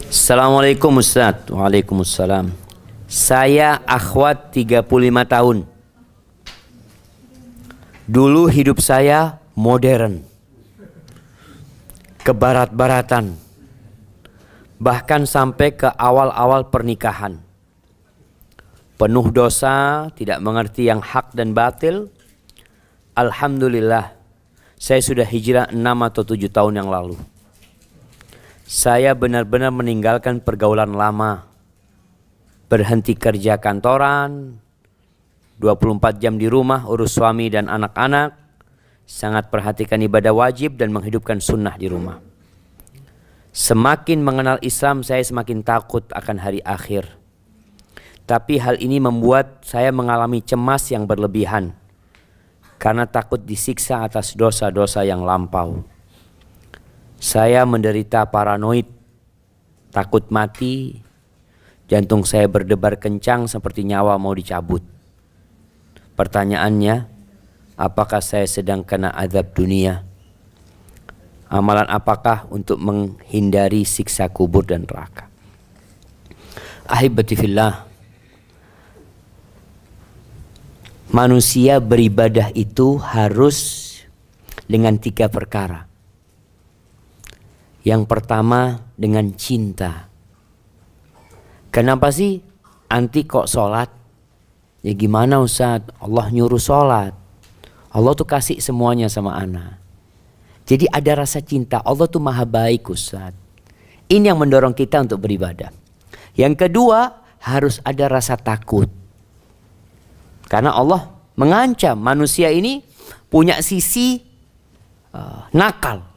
Assalamualaikum Ustaz. Waalaikumsalam. Saya akhwat 35 tahun. Dulu hidup saya modern, kebarat-baratan, bahkan sampai ke awal-awal pernikahan. Penuh dosa, tidak mengerti yang hak dan batil. Alhamdulillah, saya sudah hijrah 6 atau 7 tahun yang lalu. Saya benar-benar meninggalkan pergaulan lama, berhenti kerja kantoran, 24 jam di rumah urus suami dan anak-anak, sangat perhatikan ibadah wajib dan menghidupkan sunnah di rumah. Semakin mengenal Islam, saya semakin takut akan hari akhir. Tapi hal ini membuat saya mengalami cemas yang berlebihan, karena takut disiksa atas dosa-dosa yang lampau. Saya menderita paranoid, takut mati, jantung saya berdebar kencang seperti nyawa mau dicabut. Pertanyaannya, apakah saya sedang kena azab dunia? Amalan apakah untuk menghindari siksa kubur dan neraka? Ahibati fillah, manusia beribadah itu harus dengan 3 perkara. Yang pertama dengan cinta. Kenapa sih anti kok sholat? Ya gimana Ustaz? Allah nyuruh sholat. Allah tuh kasih semuanya sama ana. Jadi ada rasa cinta. Allah tuh maha baik Ustaz. Ini yang mendorong kita untuk beribadah. Yang kedua, harus ada rasa takut. Karena Allah mengancam manusia ini punya sisi nakal.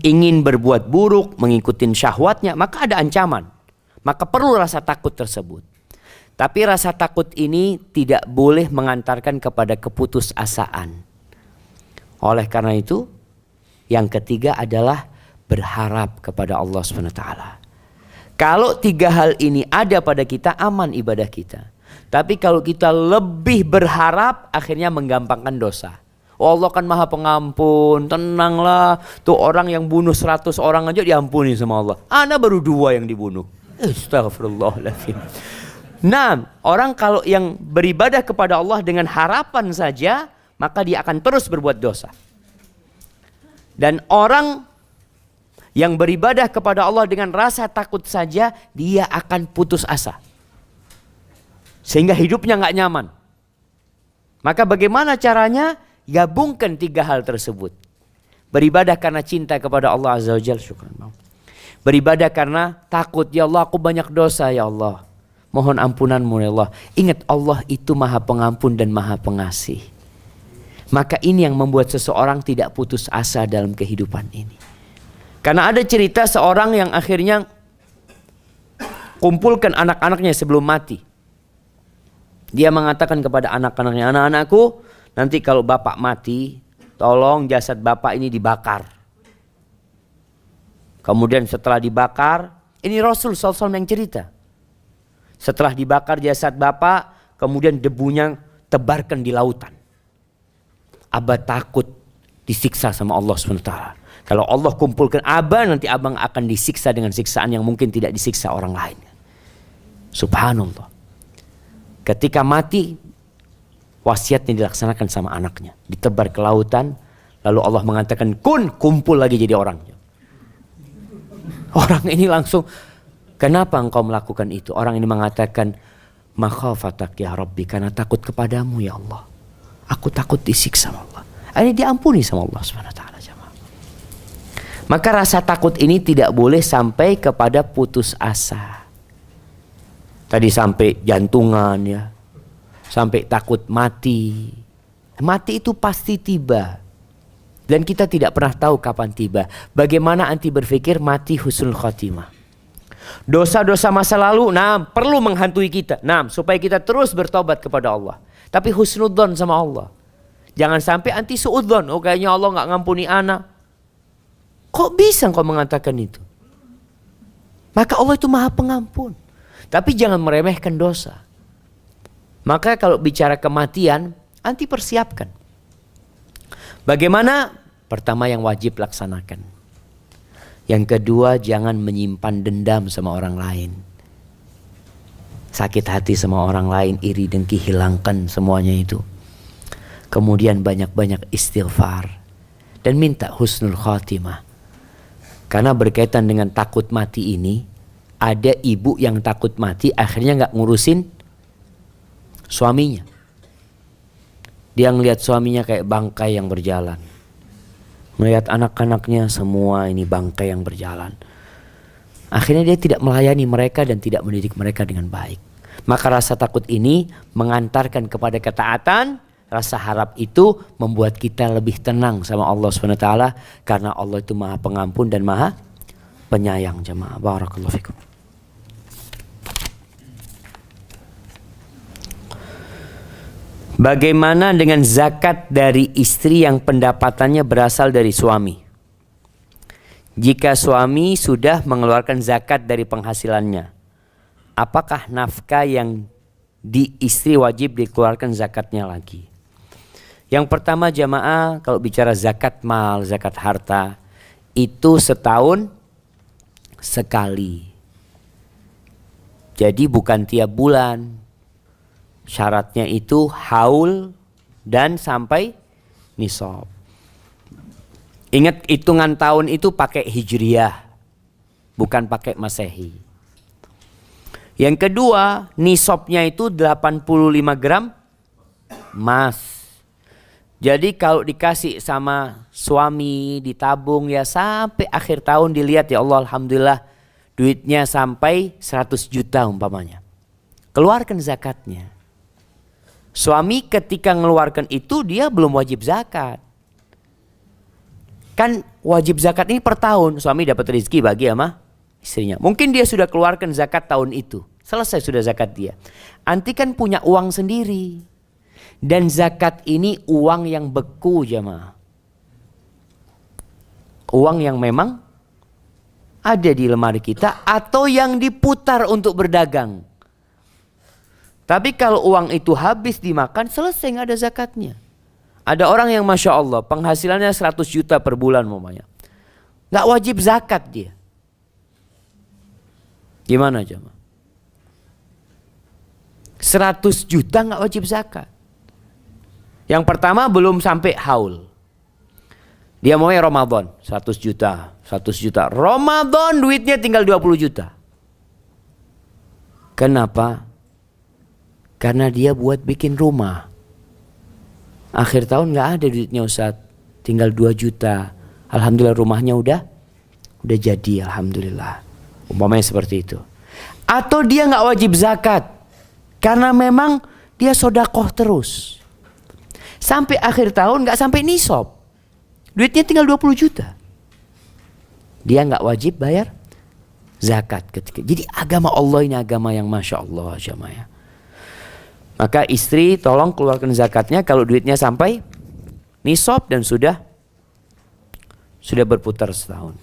Ingin berbuat buruk, mengikuti syahwatnya, maka ada ancaman. Maka perlu rasa takut tersebut. Tapi rasa takut ini tidak boleh mengantarkan kepada keputusasaan. Oleh karena itu, yang ketiga adalah berharap kepada Allah SWT. Kalau 3 hal ini ada pada kita, aman ibadah kita. Tapi kalau kita lebih berharap, akhirnya menggampangkan dosa. Oh, Allah kan maha pengampun, tenanglah. Tuh orang yang bunuh 100 orang aja diampuni sama Allah. Ana baru 2 yang dibunuh. Astagfirullahaladzim. Nah, orang kalau yang beribadah kepada Allah dengan harapan saja, maka dia akan terus berbuat dosa. Dan orang yang beribadah kepada Allah dengan rasa takut saja, dia akan putus asa. Sehingga hidupnya nggak nyaman. Maka bagaimana caranya? Gabungkan 3 hal tersebut. Beribadah karena cinta kepada Allah Azza wa Jalla, syukran. Beribadah karena takut, ya Allah aku banyak dosa ya Allah. Mohon ampunanmu ya Allah. Ingat Allah itu maha pengampun dan maha pengasih. Maka ini yang membuat seseorang tidak putus asa dalam kehidupan ini. Karena ada cerita seorang yang akhirnya kumpulkan anak-anaknya sebelum mati. Dia mengatakan kepada anak-anaknya, anak-anakku, nanti kalau bapak mati, tolong jasad bapak ini dibakar. Kemudian setelah dibakar, ini Rasul SAW yang cerita. Setelah dibakar jasad bapak, kemudian debunya tebarkan di lautan. Abah takut disiksa sama Allah SWT. Kalau Allah kumpulkan abah, nanti abang akan disiksa dengan siksaan yang mungkin tidak disiksa orang lain. Subhanallah. Ketika mati, wasiatnya dilaksanakan sama anaknya. Ditebar ke lautan, lalu Allah mengatakan, kumpul lagi jadi orangnya. Orang ini langsung, kenapa engkau melakukan itu? Orang ini mengatakan, makhafatak ya Rabbi, karena takut kepadamu ya Allah. Aku takut disiksa sama Allah. Ini diampuni sama Allah SWT. Maka rasa takut ini tidak boleh sampai kepada putus asa. Tadi sampai jantungan ya. Sampai takut mati. Mati itu pasti tiba. Dan kita tidak pernah tahu kapan tiba. Bagaimana anti berpikir mati husnul khotimah. Dosa-dosa masa lalu, perlu menghantui kita. Supaya kita terus bertobat kepada Allah. Tapi husnudzon sama Allah. Jangan sampai anti suudzon. Oh kayaknya Allah gak ngampuni anak. Kok bisa engkau mengatakan itu? Maka Allah itu maha pengampun. Tapi jangan meremehkan dosa. Maka kalau bicara kematian, anti persiapkan. Bagaimana? Pertama yang wajib laksanakan. Yang kedua, jangan menyimpan dendam sama orang lain. Sakit hati sama orang lain, iri dengki, hilangkan semuanya itu. Kemudian banyak-banyak istighfar dan minta husnul khatimah. Karena berkaitan dengan takut mati ini, ada ibu yang takut mati akhirnya gak ngurusin suaminya. Dia ngelihat suaminya kayak bangkai yang berjalan. Melihat anak-anaknya semua ini bangkai yang berjalan. Akhirnya dia tidak melayani mereka dan tidak mendidik mereka dengan baik. Maka rasa takut ini mengantarkan kepada ketaatan. Rasa harap itu membuat kita lebih tenang sama Allah SWT. Karena Allah itu maha pengampun dan maha penyayang. Jemaah, barakallahu fikum. Bagaimana dengan zakat dari istri yang pendapatannya berasal dari suami? Jika suami sudah mengeluarkan zakat dari penghasilannya, apakah nafkah yang di istri wajib dikeluarkan zakatnya lagi? Yang pertama jamaah, kalau bicara zakat mal, zakat harta, itu setahun sekali. Jadi bukan tiap bulan. Syaratnya itu haul dan sampai nisab. Ingat, hitungan tahun itu pakai hijriyah, bukan pakai masehi. Yang kedua, nisabnya itu 85 gram emas. Jadi kalau dikasih sama suami, ditabung ya sampai akhir tahun dilihat, ya Allah alhamdulillah duitnya sampai 100 juta umpamanya. Keluarkan zakatnya. Suami ketika mengeluarkan itu dia belum wajib zakat. Kan wajib zakat ini per tahun. Suami dapat rezeki bagi sama istrinya. Mungkin dia sudah keluarkan zakat tahun itu. Selesai sudah zakat dia. Anti kan punya uang sendiri. Dan zakat ini uang yang beku jemaah. Uang yang memang ada di lemari kita atau yang diputar untuk berdagang. Tapi kalau uang itu habis dimakan, selesai, nggak ada zakatnya. Ada orang yang Masya Allah penghasilannya 100 juta per bulan mamanya. Nggak wajib zakat dia. Gimana jemaah? 100 juta nggak wajib zakat. Yang pertama belum sampai haul. Dia maunya Ramadan 100 juta, 100 juta. Ramadan duitnya tinggal 20 juta. Kenapa? Karena dia buat bikin rumah. Akhir tahun nggak ada duitnya Ustaz, tinggal 2 juta. Alhamdulillah rumahnya udah jadi, alhamdulillah. Umpamanya seperti itu. Atau dia nggak wajib zakat karena memang dia sodakoh terus. Sampai akhir tahun nggak sampai nisab, duitnya tinggal 20 juta. Dia nggak wajib bayar zakat ketika. Jadi agama Allah ini agama yang Masya Allah jamaah. Maka istri tolong keluarkan zakatnya kalau duitnya sampai nisab dan sudah berputar setahun.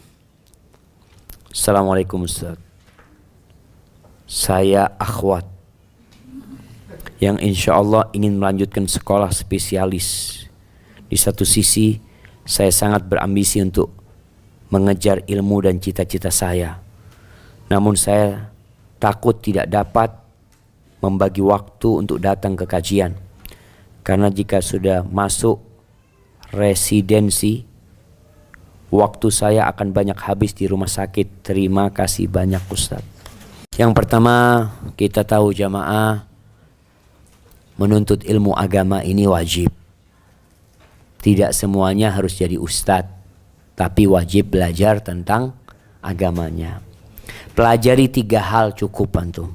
Assalamualaikum Ustaz. Saya akhwat yang insya Allah ingin melanjutkan sekolah spesialis. Di satu sisi saya sangat berambisi untuk mengejar ilmu dan cita-cita saya. Namun saya takut tidak dapat membagi waktu untuk datang ke kajian. Karena jika sudah masuk residensi, waktu saya akan banyak habis di rumah sakit. Terima kasih banyak Ustaz. Yang pertama, kita tahu jamaah, menuntut ilmu agama ini wajib. Tidak semuanya harus jadi ustadz, tapi wajib belajar tentang agamanya. Pelajari 3 hal cukup antum.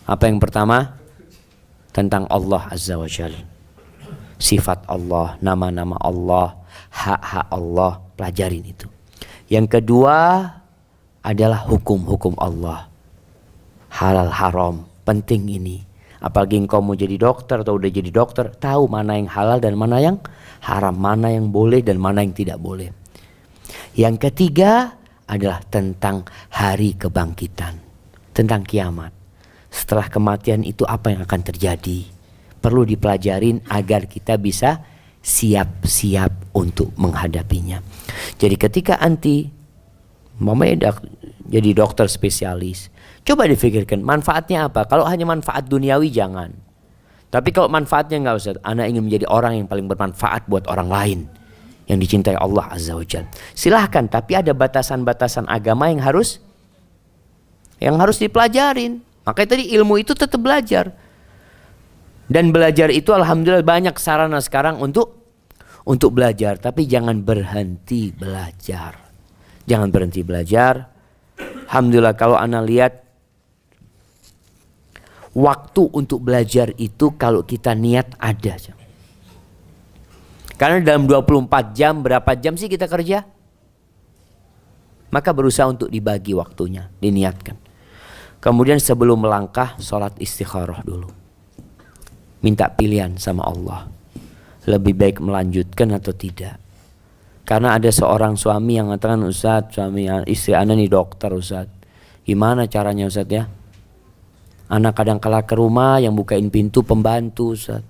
Apa yang pertama? Tentang Allah Azza wa Jalla. Sifat Allah, nama-nama Allah, hak-hak Allah, pelajarin itu. Yang kedua adalah hukum-hukum Allah. Halal haram, penting ini. Apalagi engkau mau jadi dokter atau udah jadi dokter, tahu mana yang halal dan mana yang haram, mana yang boleh dan mana yang tidak boleh. Yang ketiga adalah tentang hari kebangkitan, tentang kiamat. Setelah kematian itu apa yang akan terjadi? Perlu dipelajarin agar kita bisa siap-siap untuk menghadapinya. Jadi ketika anti Mamanya jadi dokter spesialis. Coba difikirkan manfaatnya apa? Kalau hanya manfaat duniawi jangan. Tapi kalau manfaatnya enggak Ustaz, anak ingin menjadi orang yang paling bermanfaat buat orang lain, yang dicintai Allah Azza wa Jalla. Silahkan, tapi ada batasan-batasan agama yang harus dipelajarin. Makanya tadi ilmu itu tetap belajar. Dan belajar itu alhamdulillah banyak sarana sekarang untuk belajar, tapi jangan berhenti belajar. Jangan berhenti belajar. Alhamdulillah kalau ana lihat waktu untuk belajar itu kalau kita niat ada. Karena dalam 24 jam berapa jam sih kita kerja? Maka berusaha untuk dibagi waktunya, diniatkan. Kemudian sebelum melangkah sholat istikharah dulu. Minta pilihan sama Allah. Lebih baik melanjutkan atau tidak. Karena ada seorang suami yang mengatakan, Ustaz, istri ana nih dokter Ustaz. Gimana caranya Ustaz ya? Anak kadang kala ke rumah yang bukain pintu pembantu Ustaz.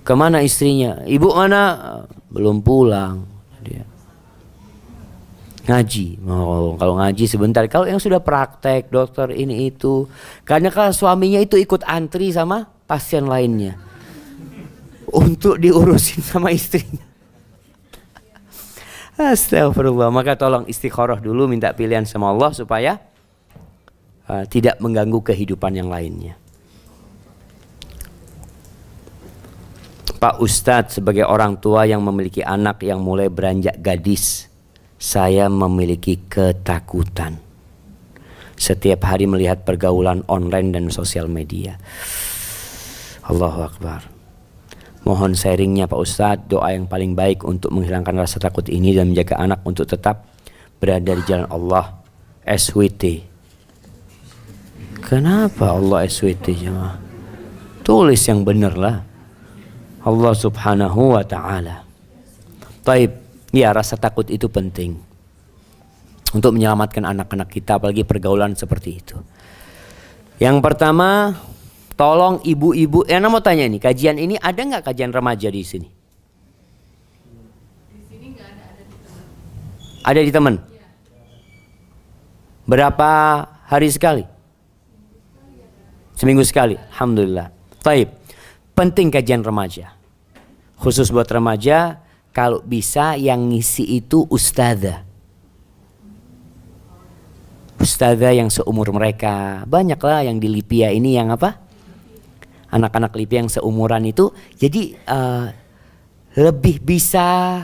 Kemana istrinya? Ibu mana? Belum pulang. Dia ngaji. Kalau ngaji sebentar. Kalau yang sudah praktek dokter ini itu. Karena kalau suaminya itu ikut antri sama pasien lainnya. Untuk diurusin sama istrinya. Astagfirullah. Maka tolong istikharah dulu, minta pilihan sama Allah supaya tidak mengganggu kehidupan yang lainnya. Pak Ustadz, sebagai orang tua yang memiliki anak yang mulai beranjak gadis, saya memiliki ketakutan setiap hari melihat pergaulan online dan sosial media. Allahu Akbar. Mohon sharingnya Pak Ustadz, doa yang paling baik untuk menghilangkan rasa takut ini dan menjaga anak untuk tetap berada di jalan Allah. SWT. Kenapa Allah SWT jemaah? Tulis yang benar lah. Allah Subhanahu wa ta'ala. Taib, ya rasa takut itu penting untuk menyelamatkan anak-anak kita, apalagi pergaulan seperti itu. Yang pertama, tolong ibu-ibu, Ana mau tanya nih, kajian ini ada nggak kajian remaja di sini? Di sini nggak ada di teman. Ada di teman? Ya. Berapa hari sekali? Seminggu sekali. Alhamdulillah. Taib. Penting kajian remaja. Khusus buat remaja, kalau bisa yang ngisi itu ustadzah. Ustadzah yang seumur mereka. Banyaklah yang di Lipia ini yang apa? Anak-anak Lipia yang seumuran itu. Jadi lebih bisa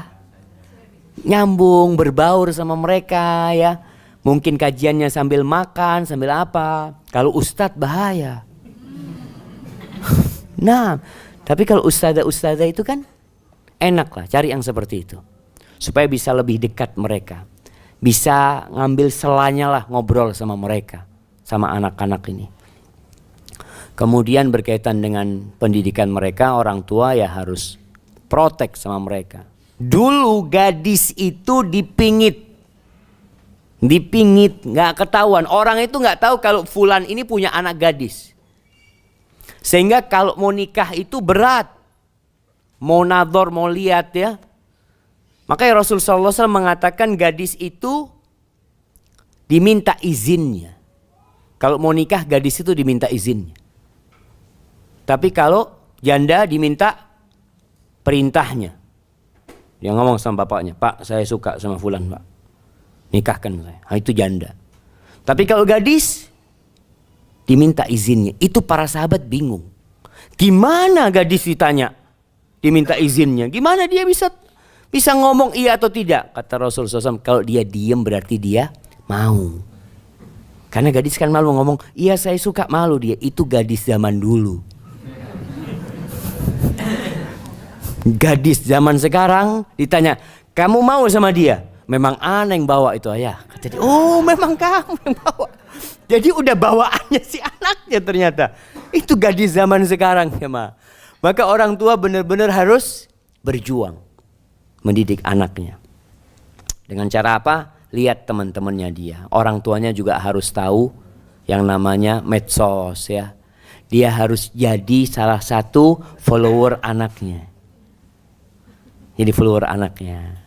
nyambung, berbaur sama mereka ya. Mungkin kajiannya sambil makan, sambil apa. Kalau ustadz bahaya. Nah, tapi kalau ustadzah itu kan enak lah, cari yang seperti itu. Supaya bisa lebih dekat mereka. Bisa ngambil selanya lah ngobrol sama mereka. Sama anak-anak ini. Kemudian berkaitan dengan pendidikan mereka, orang tua ya harus protek sama mereka. Dulu gadis itu dipingit. Dipingit, gak ketahuan. Orang itu gak tahu kalau fulan ini punya anak gadis. Sehingga kalau mau nikah itu berat. Mau nador, mau lihat ya. Makanya Rasulullah SAW mengatakan gadis itu diminta izinnya. Kalau mau nikah gadis itu diminta izinnya. Tapi kalau janda diminta perintahnya. Dia ngomong sama bapaknya, Pak saya suka sama fulan Pak. Nikahkan saya. Nah, itu janda. Tapi kalau gadis diminta izinnya. Itu para sahabat bingung. Gimana gadis ditanya diminta izinnya? Gimana dia bisa ngomong iya atau tidak? Kata Rasulullah SAW, kalau dia diem berarti dia mau. Karena gadis kan malu ngomong, iya saya suka, malu dia. Itu gadis zaman dulu. Gadis zaman sekarang ditanya, kamu mau sama dia? Memang aneh yang bawa itu ayah. Kata dia, oh memang kamu yang bawa. Jadi udah bawaannya si anaknya ternyata. Itu gadis zaman sekarang ya ma. Maka orang tua benar-benar harus berjuang mendidik anaknya. Dengan cara apa? Lihat teman-temannya dia. Orang tuanya juga harus tahu yang namanya medsos ya. Dia harus jadi salah satu follower anaknya. Jadi follower anaknya.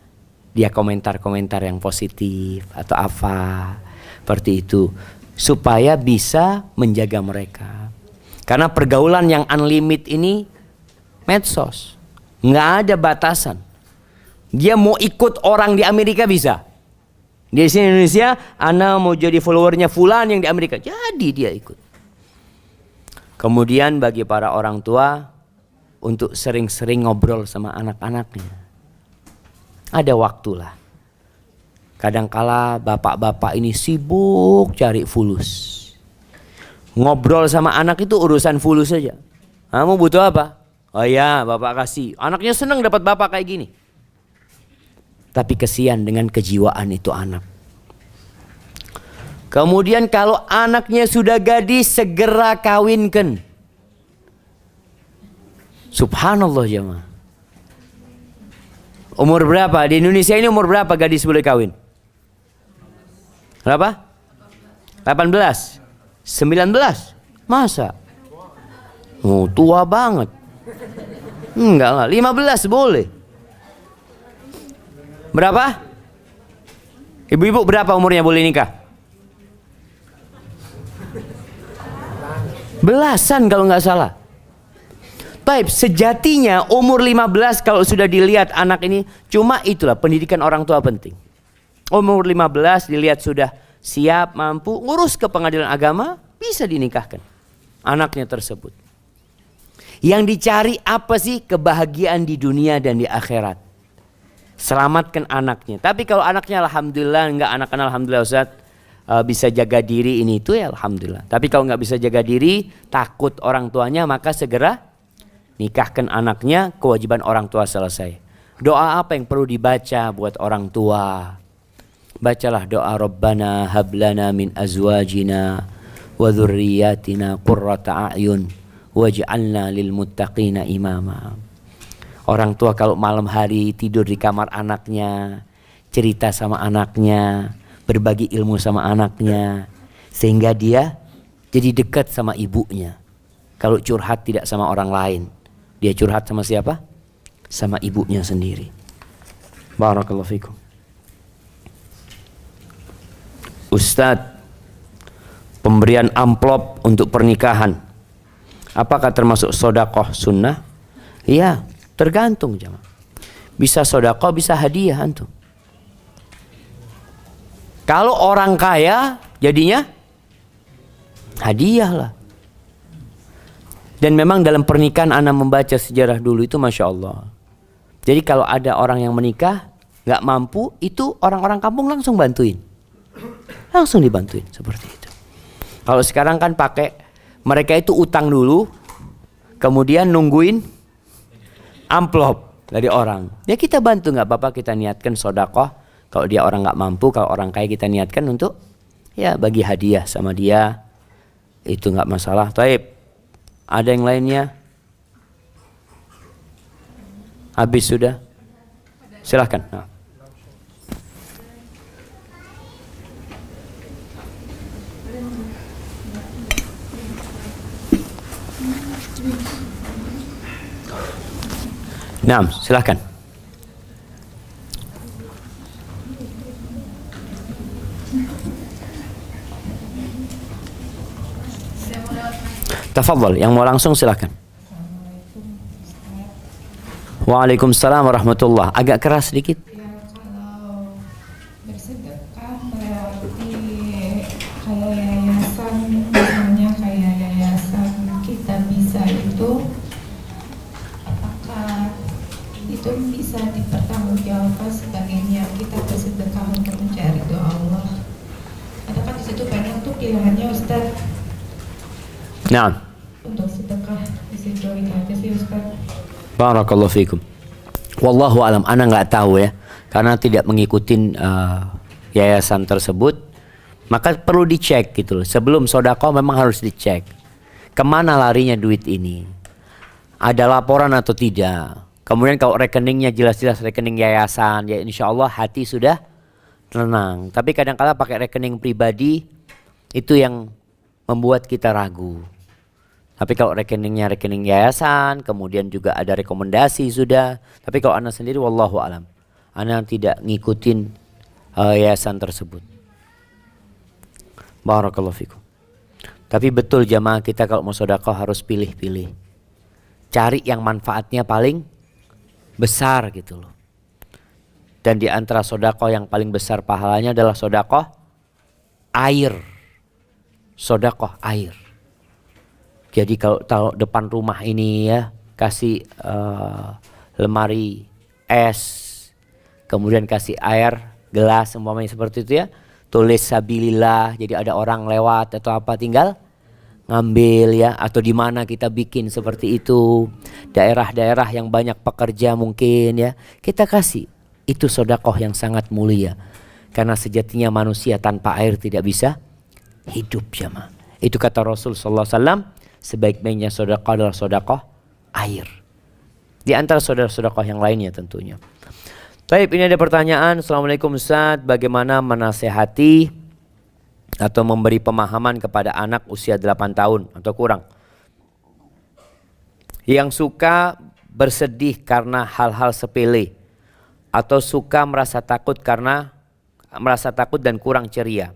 dia komentar-komentar yang positif atau apa seperti itu, supaya bisa menjaga mereka. Karena pergaulan yang unlimited ini medsos, nggak ada batasan. Dia mau ikut orang di Amerika bisa. Di sini Indonesia, ana mau jadi followernya fulan yang di Amerika, jadi dia ikut. Kemudian bagi para orang tua untuk sering-sering ngobrol sama anak-anaknya. Ada waktulah. Kadangkala bapak-bapak ini sibuk cari fulus. Ngobrol sama anak itu urusan fulus saja. Kamu butuh apa? Oh ya, bapak kasih. Anaknya senang dapat bapak kayak gini. Tapi kesian dengan kejiwaan itu anak. Kemudian kalau anaknya sudah gadis, segera kawinkan. Subhanallah jemaah. Umur berapa? Di Indonesia ini umur berapa gadis boleh kawin? Berapa? 18? 19? Masa? Oh, tua banget. Enggak lah, 15 boleh. Berapa? Ibu-ibu berapa umurnya boleh nikah? Belasan kalau nggak salah. Baik, sejatinya umur 15 kalau sudah dilihat anak ini, cuma itulah pendidikan orang tua penting. Umur 15 dilihat sudah siap, mampu, ngurus ke pengadilan agama, bisa dinikahkan anaknya tersebut. Yang dicari apa sih? Kebahagiaan di dunia dan di akhirat. Selamatkan anaknya. Tapi kalau anaknya alhamdulillah, enggak anak-anak alhamdulillah Ustaz, bisa jaga diri ini itu ya alhamdulillah. Tapi kalau nggak bisa jaga diri, takut orang tuanya, maka segera nikahkan anaknya, kewajiban orang tua selesai. Doa apa yang perlu dibaca buat orang tua? Bacalah doa Rabbana hablana min azwajina wa dzurriyyatina qurrata a'yun waj'alna lil muttaqina imama. Orang tua kalau malam hari tidur di kamar anaknya, cerita sama anaknya, berbagi ilmu sama anaknya, sehingga dia jadi dekat sama ibunya. Kalau curhat tidak sama orang lain, dia curhat sama siapa? Sama ibunya sendiri. Barakallahu fikum. Ustadz, pemberian amplop untuk pernikahan, apakah termasuk sodakoh sunnah? Iya, tergantung jemaah. Bisa sodakoh, bisa hadiah antum. Kalau orang kaya jadinya hadiah lah. Dan memang dalam pernikahan ana membaca sejarah dulu itu Masya Allah. Jadi kalau ada orang yang menikah gak mampu, itu orang-orang kampung langsung bantuin. Langsung dibantuin seperti itu. Kalau sekarang kan pakai, mereka itu utang dulu, kemudian nungguin amplop dari orang. Ya kita bantu, gak apa-apa, kita niatkan sodakoh. Kalau dia orang gak mampu, kalau orang kaya kita niatkan untuk ya bagi hadiah sama dia. Itu gak masalah. Taib, ada yang lainnya? Habis sudah? Silahkan. Nah. Nah, silahkan. Tafadhal, yang mau langsung silahkan. Waalaikumsalam warahmatullah. Agak keras sedikit. Ya, kalau bersedekah melewati kayak yayasan, misalnya kayak yayasan kita bisa itu, apakah itu bisa dipertanggungjawabkan sebagai niat kita bersedekah untuk mencari doa Allah? Ada kan di situ banyak tuh pilihannya Ustaz. Nah. Untuk sedekah di situ itu aja sih Ustaz. Barakallahu fikum. Wallahu alam, ana nggak tahu ya, karena tidak mengikuti yayasan tersebut, maka perlu dicek gitu loh. Sebelum sodako memang harus dicek kemana larinya duit ini, ada laporan atau tidak. Kemudian kalau rekeningnya jelas-jelas rekening yayasan, ya insya Allah hati sudah tenang. Tapi kadang-kala pakai rekening pribadi itu yang membuat kita ragu. Tapi kalau rekeningnya rekening yayasan, kemudian juga ada rekomendasi sudah. Tapi kalau anda sendiri, wallahu alam, ana tidak ngikutin yayasan tersebut. Barakallahu fikum. Tapi betul jamaah, kita kalau mau sedekah harus pilih-pilih. Cari yang manfaatnya paling besar gitu loh. Dan di antara sedekah yang paling besar pahalanya adalah sedekah air. Sedekah air. Jadi kalau taruh depan rumah ini ya, kasih lemari es, kemudian kasih air, gelas umpamanya seperti itu ya. Tulis sabilillah, jadi ada orang lewat atau apa tinggal ngambil ya. Atau di mana kita bikin seperti itu, daerah-daerah yang banyak pekerja mungkin ya, kita kasih. Itu sedekah yang sangat mulia. Karena sejatinya manusia tanpa air tidak bisa hidup jamaah. Itu kata Rasul sallallahu alaihi wasallam, sebaik-baiknya sedekah adalah sedekah air. Di antara sedekah yang lainnya tentunya. Baik, ini ada pertanyaan. Assalamualaikum Ustaz, bagaimana menasehati atau memberi pemahaman kepada anak usia 8 tahun atau kurang yang suka bersedih karena hal-hal sepele atau suka merasa takut dan kurang ceria?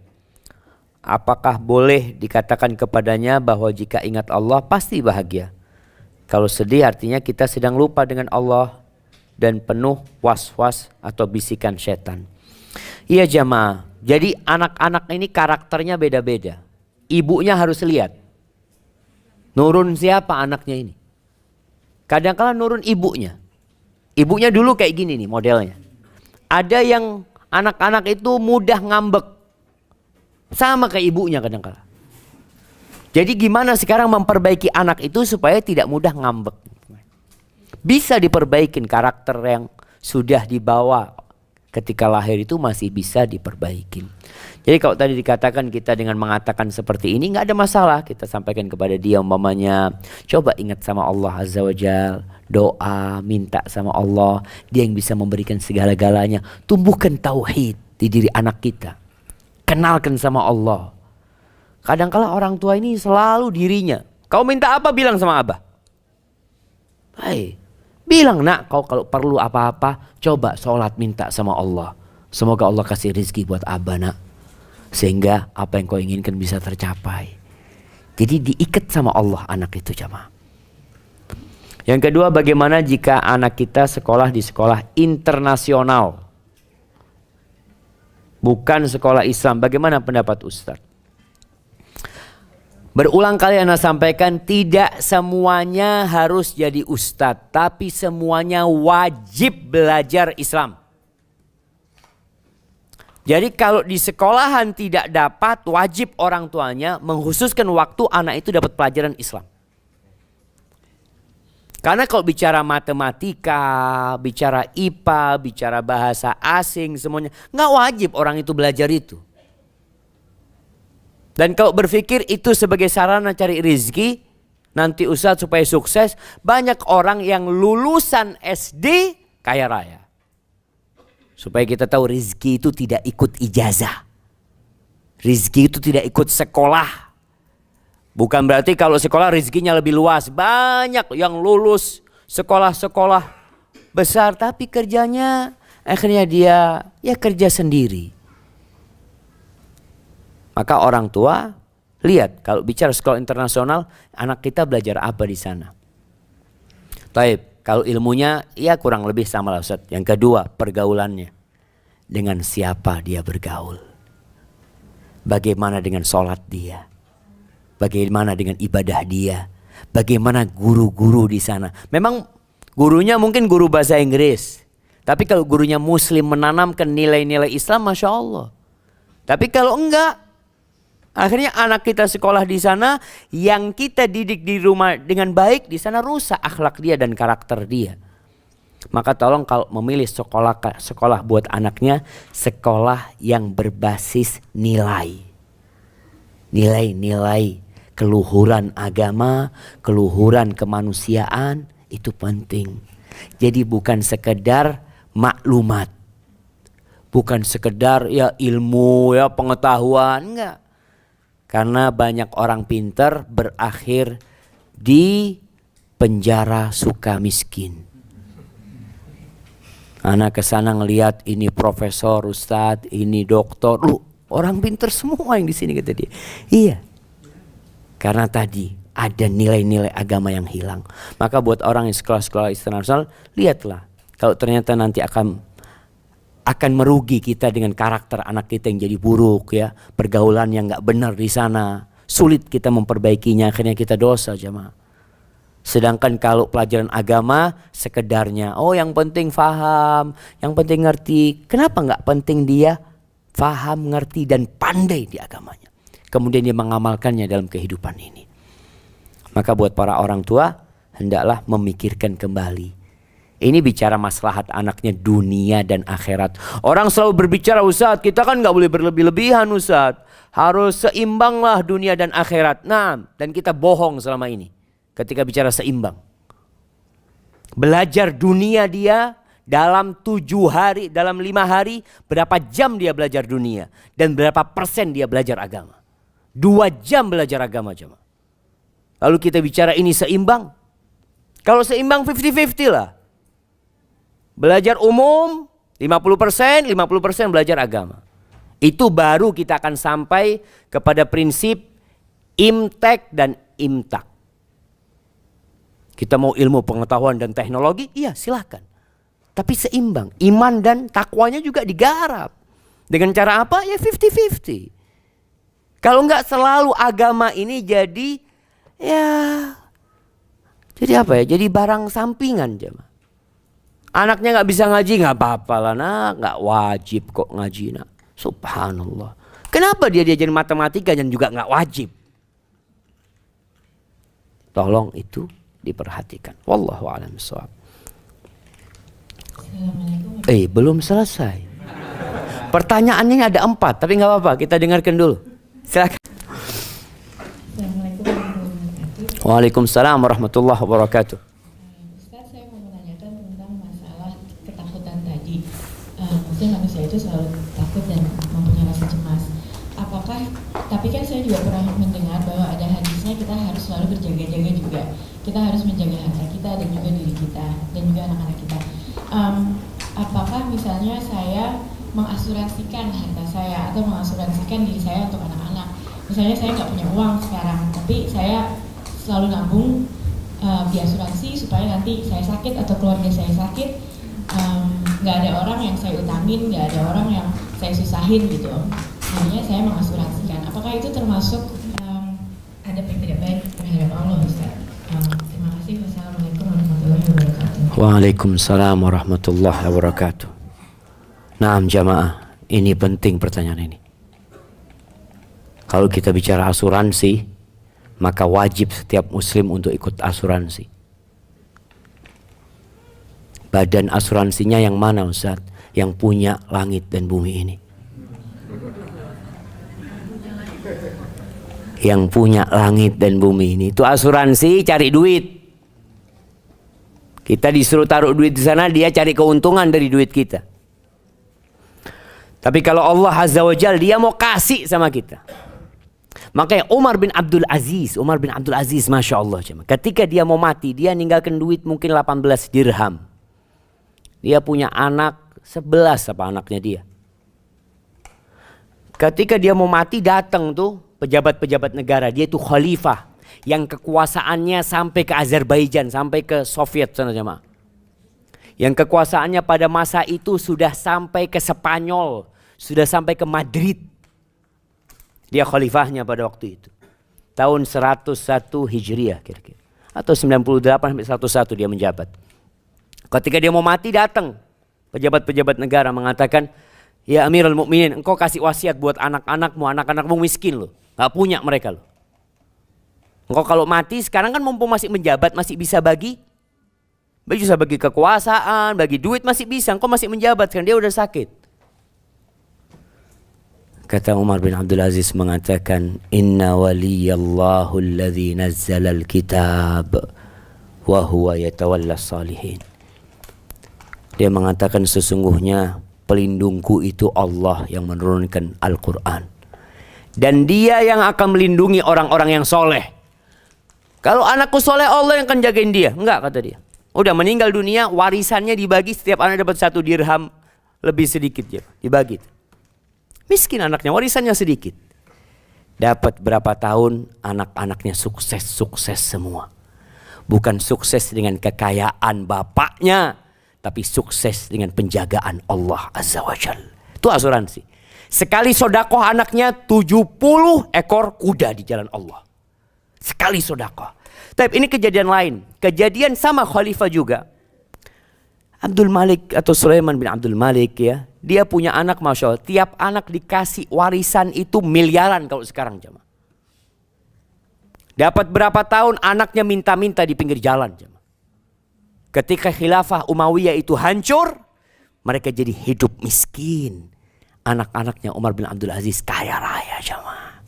Apakah boleh dikatakan kepadanya bahwa jika ingat Allah pasti bahagia? Kalau sedih artinya kita sedang lupa dengan Allah dan penuh was-was atau bisikan setan. Iya jamaah, jadi anak-anak ini karakternya beda-beda. Ibunya harus lihat, nurun siapa anaknya ini. Kadang-kadang nurun ibunya. Ibunya dulu kayak gini nih modelnya. Ada yang anak-anak itu mudah ngambek, sama kayak ibunya kadang-kadang. Jadi gimana sekarang memperbaiki anak itu supaya tidak mudah ngambek? Bisa diperbaikin, karakter yang sudah dibawa ketika lahir itu masih bisa diperbaikin. Jadi kalau tadi dikatakan kita dengan mengatakan seperti ini nggak ada masalah. Kita sampaikan kepada dia umpamanya, coba ingat sama Allah Azza wa Jal, doa, minta sama Allah. Dia yang bisa memberikan segala-galanya. Tumbuhkan tauhid di diri anak kita. Kenalkan sama Allah. Kadang-kala orang tua ini selalu dirinya, kau minta apa bilang sama abah. Hai, bilang nak, kau kalau perlu apa-apa coba sholat minta sama Allah. Semoga Allah kasih rezeki buat abah nak, sehingga apa yang kau inginkan bisa tercapai. Jadi diikat sama Allah anak itu jamaah. Yang kedua, bagaimana jika anak kita sekolah di sekolah internasional, bukan sekolah Islam? Bagaimana pendapat Ustadz? Berulang kali Anda sampaikan, tidak semuanya harus jadi ustadz, tapi semuanya wajib belajar Islam. Jadi kalau di sekolahan tidak dapat, wajib orang tuanya mengkhususkan waktu anak itu dapat pelajaran Islam. Karena kalau bicara matematika, bicara IPA, bicara bahasa asing, semuanya nggak wajib orang itu belajar itu. Dan kalau berpikir itu sebagai sarana cari rezeki, nanti ustadz supaya sukses, banyak orang yang lulusan SD kaya raya. Supaya kita tahu rezeki itu tidak ikut ijazah. Rezeki itu tidak ikut sekolah. Bukan berarti kalau sekolah rezekinya lebih luas. Banyak yang lulus sekolah-sekolah besar tapi kerjanya akhirnya dia ya kerja sendiri. Maka orang tua lihat, kalau bicara sekolah internasional, anak kita belajar apa di sana. Taib, kalau ilmunya ya kurang lebih sama lah Ustaz. Yang kedua, pergaulannya. Dengan siapa dia bergaul. Bagaimana dengan sholat dia. Bagaimana dengan ibadah dia. Bagaimana guru-guru di sana. Memang gurunya mungkin guru bahasa Inggris. Tapi kalau gurunya muslim menanamkan nilai-nilai Islam, Masya Allah. Tapi kalau enggak, akhirnya anak kita sekolah di sana, yang kita didik di rumah dengan baik, di sana rusak akhlak dia dan karakter dia. Maka tolong kalau memilih sekolah buat anaknya, sekolah yang berbasis nilai. Nilai-nilai keluhuran agama, keluhuran kemanusiaan, itu penting. Jadi bukan sekedar maklumat. Bukan sekedar ya ilmu, ya pengetahuan, enggak. Karena banyak orang pintar berakhir di penjara suka miskin. Anak kesana ngelihat ini profesor, ustadz, ini doktor, lu orang pinter semua yang di sini, kata dia. Iya, karena tadi ada nilai-nilai agama yang hilang. Maka buat orang yang sekolah-sekolah internasional, lihatlah kalau ternyata nanti akan merugi kita dengan karakter anak kita yang jadi buruk, ya, pergaulan yang nggak benar di sana, sulit kita memperbaikinya, akhirnya kita dosa, jemaah. Sedangkan kalau pelajaran agama sekedarnya, oh yang penting faham, yang penting ngerti. Kenapa nggak penting dia faham, ngerti dan pandai di agamanya, kemudian dia mengamalkannya dalam kehidupan ini. Maka buat para orang tua, hendaklah memikirkan kembali. Ini bicara maslahat anaknya dunia dan akhirat. Orang selalu berbicara, Ustadz, kita kan nggak boleh berlebih-lebihan, Ustadz. Harus seimbanglah dunia dan akhirat. Nah, dan kita bohong selama ini ketika bicara seimbang. Belajar dunia dia dalam 7 hari, dalam 5 hari, berapa jam dia belajar dunia. Dan berapa persen dia belajar agama. 2 jam belajar agama, jemaah. Lalu kita bicara ini seimbang. Kalau seimbang 50-50 lah. Belajar umum 50%, 50% belajar agama. Itu baru kita akan sampai kepada prinsip imtek dan imtak. Kita mau ilmu pengetahuan dan teknologi, iya silakan. Tapi seimbang, iman dan takwanya juga digarap. Dengan cara apa? Ya 50-50. Kalau enggak selalu agama ini jadi, ya, jadi apa ya? Jadi barang sampingan, jemaah. Anaknya nggak bisa ngaji, nggak apa-apa lah, nak, nggak wajib kok ngaji, nak. Subhanallah. Kenapa dia diajarin matematika dan juga nggak wajib? Tolong itu diperhatikan. Wallahu a'lam bishawab. Belum selesai. Pertanyaannya ada 4, tapi nggak apa-apa, kita dengarkan dulu. Silakan. Assalamualaikum warahmatullahi wabarakatuh. Waalaikumsalam warahmatullahi wabarakatuh. Ustaz, saya mau menanyakan tentang masalah ketakutan tadi. Mungkin manusia itu selalu takut dan mempunyai rasa cemas. Tapi kan saya juga pernah mendengar bahwa ada hadisnya kita harus selalu berjaga-jaga juga. Kita harus menjaga harta kita dan juga diri kita dan juga anak-anak kita. Apakah misalnya saya mengasuransikan harta saya atau mengasuransikan diri saya untuk anak-anak? Misalnya saya nggak punya uang sekarang, tapi saya selalu nabung di asuransi supaya nanti saya sakit atau keluarga saya sakit, nggak ada orang yang saya utangin, nggak ada orang yang saya susahin gitu. Jadinya saya mengasuransikan. Apakah itu termasuk adab yang tidak baik terhadap Allah, Ustaz? Terima kasih. Wassalamualaikum warahmatullahi wabarakatuh. Waalaikumsalam warahmatullahi wabarakatuh. Naam jamaah, ini penting pertanyaan ini. Kalau kita bicara asuransi, maka wajib setiap muslim untuk ikut asuransi. Badan asuransinya yang mana, Ustaz? Yang punya langit dan bumi ini. Yang punya langit dan bumi ini. Itu asuransi cari duit. Kita disuruh taruh duit di sana, dia cari keuntungan dari duit kita. Tapi kalau Allah Azza wa Jalla, dia mau kasih sama kita. Makanya Umar bin Abdul Aziz, Masya Allah, ketika dia mau mati, dia ninggalkan duit mungkin 18 dirham. Dia punya anak 11 apa anaknya dia. Ketika dia mau mati, datang tuh pejabat-pejabat negara. Dia itu khalifah yang kekuasaannya sampai ke Azerbaijan, sampai ke Soviet sana jemaah. Yang kekuasaannya pada masa itu sudah sampai ke Spanyol, sudah sampai ke Madrid. Dia khalifahnya pada waktu itu. Tahun 101 Hijriah kira-kira. Atau 98 sampai 101 dia menjabat. Ketika dia mau mati, datang pejabat-pejabat negara mengatakan, ya Amirul Mukminin, engkau kasih wasiat buat anak-anakmu miskin loh. Gak punya mereka loh. Engkau kalau mati sekarang kan mumpung masih menjabat, masih bisa bagi kekuasaan, bagi duit masih bisa. Engkau masih menjabat, sekarang dia udah sakit. Kata Umar bin Abdul Aziz mengatakan, Inna waliyallahu alladhi nazzala al-kitab wa huwa yatawalla salihin. Dia mengatakan sesungguhnya pelindungku itu Allah yang menurunkan Al-Quran. Dan dia yang akan melindungi orang-orang yang soleh. Kalau anakku soleh, Allah yang akan jagain dia. Enggak, kata dia. Udah meninggal dunia, warisannya dibagi, setiap anak dapat 1 dirham lebih sedikit ya, dibagi. Miskin anaknya, warisannya sedikit. Dapat berapa tahun, anak-anaknya sukses semua. Bukan sukses dengan kekayaan bapaknya, tapi sukses dengan penjagaan Allah Azza wa Jal. Itu asuransi. Sekali sodakoh anaknya 70 ekor kuda di jalan Allah. Sekali sodakoh. Tapi ini kejadian lain. Kejadian sama khalifah juga. Abdul Malik atau Sulaiman bin Abdul Malik ya. Dia punya anak Masya Allah. Tiap anak dikasih warisan itu miliaran kalau sekarang jemaah. Dapat berapa tahun anaknya minta-minta di pinggir jalan jemaah. Ketika khilafah Umayyah itu hancur. Mereka jadi hidup miskin. Anak-anaknya Umar bin Abdul Aziz kaya raya jemaah.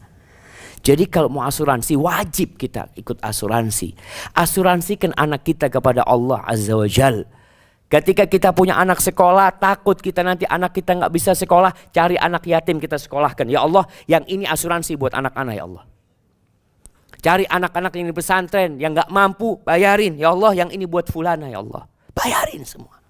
Jadi kalau mau asuransi wajib kita ikut asuransi. Asuransikan anak kita kepada Allah Azza wa Jal. Ketika kita punya anak sekolah, takut kita nanti anak kita nggak bisa sekolah, cari anak yatim kita sekolahkan. Ya Allah, yang ini asuransi buat anak-anak ya Allah. Cari anak-anak yang di pesantren yang nggak mampu, bayarin. Ya Allah, yang ini buat fulana ya Allah. Bayarin semua.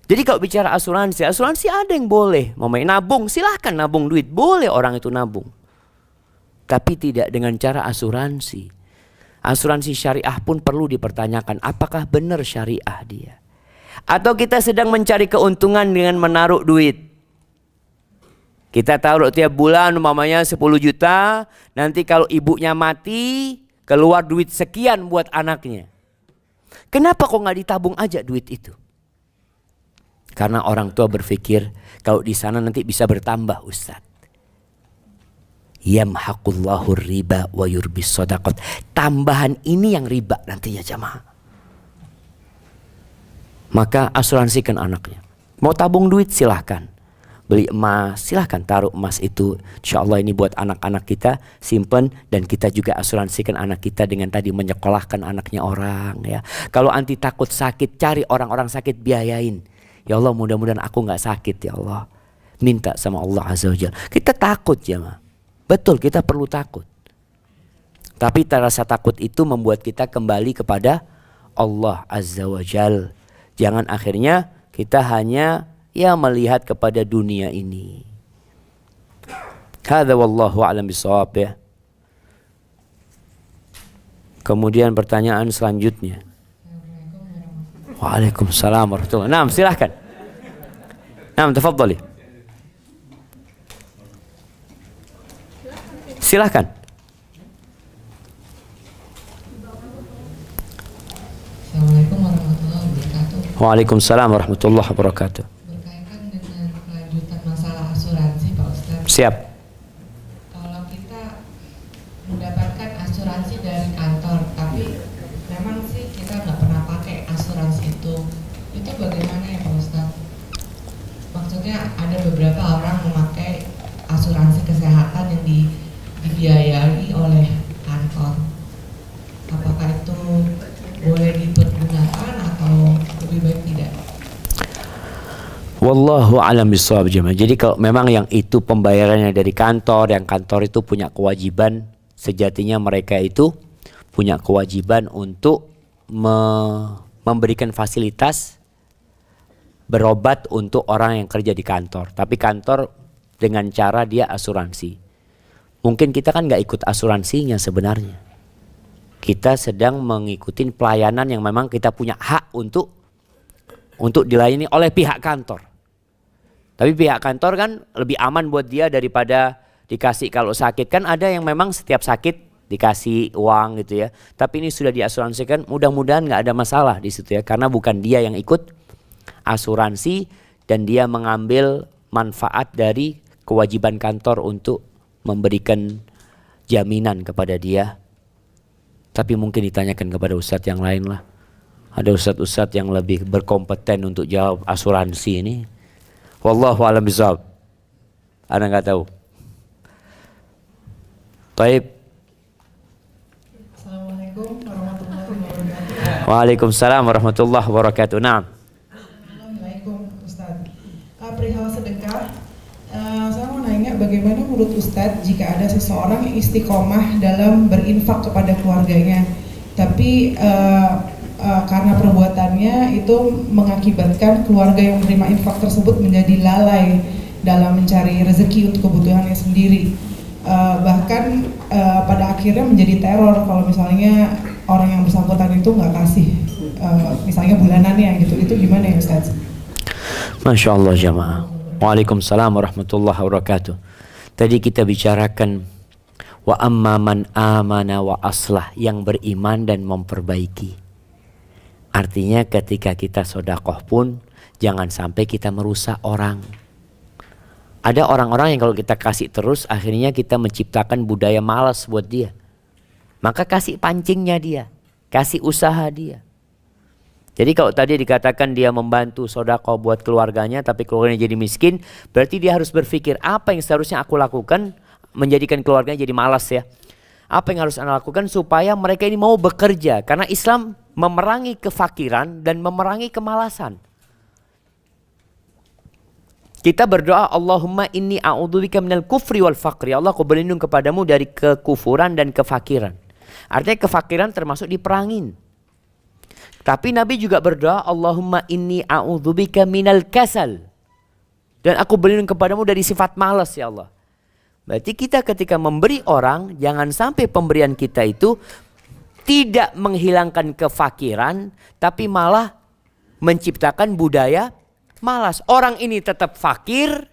Jadi kalau bicara asuransi, asuransi ada yang boleh. Mau main nabung, silahkan nabung duit. Boleh orang itu nabung. Tapi tidak dengan cara asuransi. Asuransi syariah pun perlu dipertanyakan. Apakah benar syariah dia? Atau kita sedang mencari keuntungan dengan menaruh duit. Kita taruh tiap bulan umpamanya 10 juta. Nanti kalau ibunya mati, keluar duit sekian buat anaknya. Kenapa kok nggak ditabung aja duit itu? Karena orang tua berpikir kalau di sana nanti bisa bertambah Ustaz. Yamhaqullahu riba wa yurbis shadaqat. Tambahan ini yang riba nantinya jamaah. Maka asuransikan anaknya. Mau tabung duit silahkan. Beli emas silahkan, taruh emas itu. Insya Allah ini buat anak-anak kita, simpen. Dan kita juga asuransikan anak kita dengan tadi menyekolahkan anaknya orang ya. Kalau anti takut sakit, cari orang-orang sakit biayain. Ya Allah mudah-mudahan aku gak sakit ya Allah. Minta sama Allah Azza wa Jalla. Kita takut ya ma. Betul kita perlu takut. Tapi rasa takut itu membuat kita kembali kepada Allah Azza wa Jalla. Jangan akhirnya kita hanya ya melihat kepada dunia ini. Hadza wallahu a'lam bishawab ya. Kemudian pertanyaan selanjutnya. Waalaikumsalam warahmatullahi wabarakatuh. Naam, silahkan. Naam, tafadhali. Silahkan. Assalamualaikum warahmatullahi wabarakatuh. Waalaikumsalam warahmatullahi wabarakatuh. Berkaitan dengan kelanjutan masalah asuransi Pak Ustadz. Siap. Kalau kita mendapatkan asuransi dari kantor, tapi memang sih kita nggak pernah pakai asuransi itu bagaimana ya Pak Ustadz? Maksudnya ada beberapa orang memakai asuransi kesehatan yang dibiayai oleh kantor. Apakah itu boleh dipergunakan atau lebih baik tidak? Wallahu a'lam bishawab jemaah. Jadi kalau memang yang itu pembayarannya dari kantor, yang kantor itu punya kewajiban, sejatinya mereka itu punya kewajiban untuk memberikan fasilitas berobat untuk orang yang kerja di kantor. Tapi kantor dengan cara dia asuransi. Mungkin kita kan nggak ikut asuransinya sebenarnya. Kita sedang mengikuti pelayanan yang memang kita punya hak untuk dilayani oleh pihak kantor. Tapi pihak kantor kan lebih aman buat dia daripada dikasih kalau sakit. Kan ada yang memang setiap sakit dikasih uang gitu ya. Tapi ini sudah diasuransikan, mudah-mudahan nggak ada masalah di situ ya. Karena bukan dia yang ikut asuransi dan dia mengambil manfaat dari kewajiban kantor untuk memberikan jaminan kepada dia. Tapi mungkin ditanyakan kepada ustadz yang lain lah. Ada ustadz-ustadz yang lebih berkompeten untuk jawab asuransi ini. Wallahu a'lam bishawab. Ana nggak tahu. Baik. Assalamualaikum warahmatullahi wabarakatuh. Waalaikumsalam warahmatullahi wabarakatuh. Naam. Assalamualaikum Ustaz. Perihal sedekah, saya mau nanya bagaimana menurut Ustaz jika ada seseorang yang istiqomah dalam berinfak kepada keluarganya, tapi karena perbuatannya itu mengakibatkan keluarga yang menerima infak tersebut menjadi lalai dalam mencari rezeki untuk kebutuhannya sendiri. Bahkan pada akhirnya menjadi teror kalau misalnya orang yang bersangkutan itu nggak kasih misalnya bulanannya gitu. Itu gimana ya Ustaz? Masya Allah jamaah. Waalaikumsalam warahmatullahi wabarakatuh. Tadi kita bicarakan wa amma man amana wa aslah, yang beriman dan memperbaiki. Artinya ketika kita sodakoh pun jangan sampai kita merusak orang. Ada orang-orang yang kalau kita kasih terus akhirnya kita menciptakan budaya malas buat dia. Maka kasih pancingnya dia, kasih usaha dia. Jadi kalau tadi dikatakan dia membantu sodako buat keluarganya tapi keluarganya jadi miskin, berarti dia harus berpikir apa yang seharusnya aku lakukan menjadikan keluarganya jadi malas ya. Apa yang harus Anda lakukan supaya mereka ini mau bekerja, karena Islam memerangi kefakiran dan memerangi kemalasan. Kita berdoa, Allahumma inni a'udzubika minal kufri wal faqri. Allah, aku berlindung kepadamu dari kekufuran dan kefakiran. Artinya kefakiran termasuk diperangin. Tapi Nabi juga berdoa, Allahumma inni a'udzubika minal kasal. Dan aku berlindung kepadamu dari sifat malas ya Allah. Berarti kita ketika memberi orang, jangan sampai pemberian kita itu tidak menghilangkan kefakiran, tapi malah menciptakan budaya malas. Orang ini tetap fakir,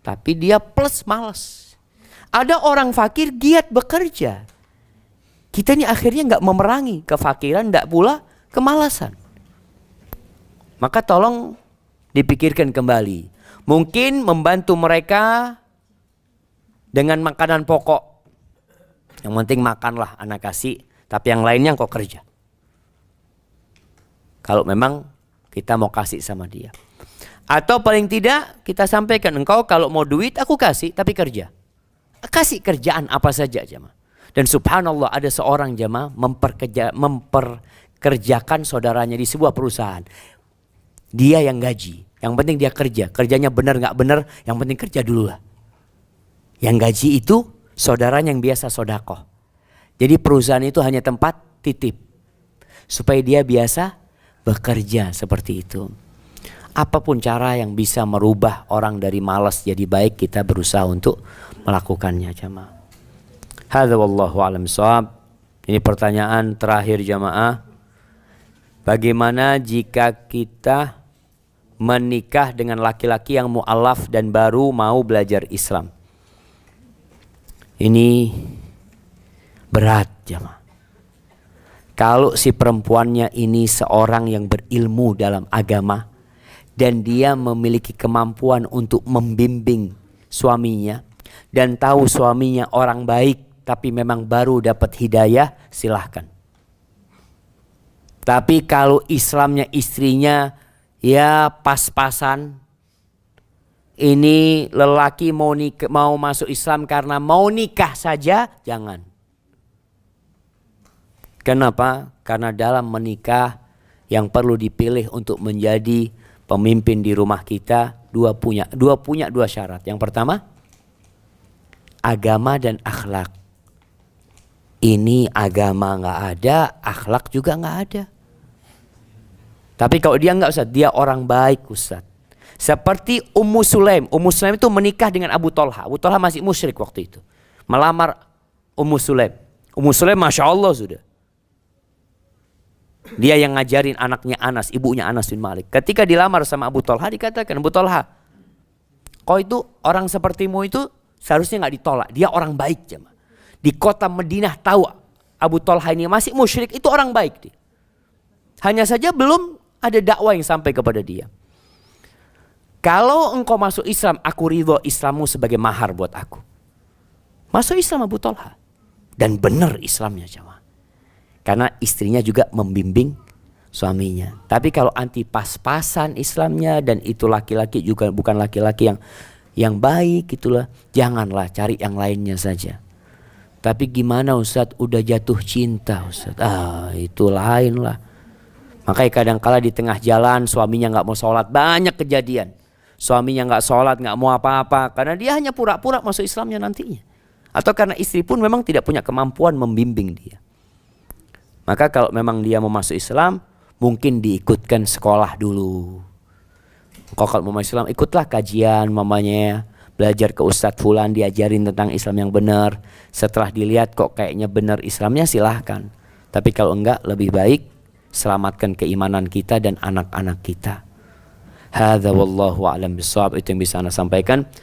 tapi dia plus malas. Ada orang fakir giat bekerja. Kita ini akhirnya nggak memerangi kefakiran, nggak pula kemalasan. Maka tolong dipikirkan kembali. Mungkin membantu mereka dengan makanan pokok. Yang penting makanlah anak kasih, tapi yang lainnya kok kerja. Kalau memang kita mau kasih sama dia. Atau paling tidak kita sampaikan, engkau kalau mau duit aku kasih tapi kerja. Kasih kerjaan apa saja jemaah. Dan subhanallah ada seorang jemaah memperkerjakan saudaranya di sebuah perusahaan. Dia yang gaji, yang penting dia kerja. Kerjanya benar nggak benar, yang penting kerja dulu lah. Yang gaji itu saudaranya yang biasa sodakoh. Jadi perusahaan itu hanya tempat titip. Supaya dia biasa bekerja seperti itu. Apapun cara yang bisa merubah orang dari malas jadi baik, kita berusaha untuk melakukannya jamaah. Hadza wallahu a'lam shawab. Ini pertanyaan terakhir jamaah. Bagaimana jika kita menikah dengan laki-laki yang mu'alaf dan baru mau belajar Islam? Ini berat jamaah. Kalau si perempuannya ini seorang yang berilmu dalam agama dan dia memiliki kemampuan untuk membimbing suaminya dan tahu suaminya orang baik tapi memang baru dapat hidayah, silahkan. Tapi kalau Islamnya istrinya ya pas-pasan, ini lelaki mau masuk Islam karena mau nikah saja, jangan. Kenapa? Karena dalam menikah yang perlu dipilih untuk menjadi pemimpin di rumah kita dua syarat. Yang pertama, agama dan akhlak. Ini agama nggak ada, akhlak juga nggak ada. Tapi kalau dia nggak Ustaz, dia orang baik Ustaz. Seperti Ummu Sulaim. Ummu Sulaim itu menikah dengan Abu Talha. Abu Talha masih musyrik waktu itu. Melamar Ummu Sulaim. Ummu Sulaim Masya Allah sudah. Dia yang ngajarin anaknya Anas, ibunya Anas bin Malik. Ketika dilamar sama Abu Talha dikatakan, Abu Talha, kau itu orang sepertimu itu seharusnya nggak ditolak. Dia orang baik jemaah. Di kota Madinah tahu Abu Talha ini masih musyrik, itu orang baik dia. Hanya saja belum ada dakwah yang sampai kepada dia. Kalau engkau masuk Islam, aku ridho Islammu sebagai mahar buat aku. Masuk Islam Abu Talha. Dan benar Islamnya jemaah. Karena istrinya juga membimbing suaminya. Tapi kalau anti pas-pasan Islamnya dan itu laki-laki juga bukan laki-laki yang baik itulah, janganlah, cari yang lainnya saja. Tapi gimana Ustadz, udah jatuh cinta Ustadz, itu lain lah. Makanya kadang-kala di tengah jalan suaminya nggak mau sholat, banyak kejadian. Suaminya nggak sholat, nggak mau apa-apa, karena dia hanya pura-pura masuk Islamnya nantinya. Atau karena istri pun memang tidak punya kemampuan membimbing dia. Maka kalau memang dia mau masuk Islam, mungkin diikutkan sekolah dulu. Kalau mau masuk Islam, ikutlah kajian mamanya, belajar ke Ustadz Fulan, diajarin tentang Islam yang benar. Setelah dilihat kok kayaknya benar Islamnya, silahkan. Tapi kalau enggak, lebih baik selamatkan keimanan kita dan anak-anak kita. Hadza wallahu a'lam bishawab. Itu yang bisa Anda sampaikan.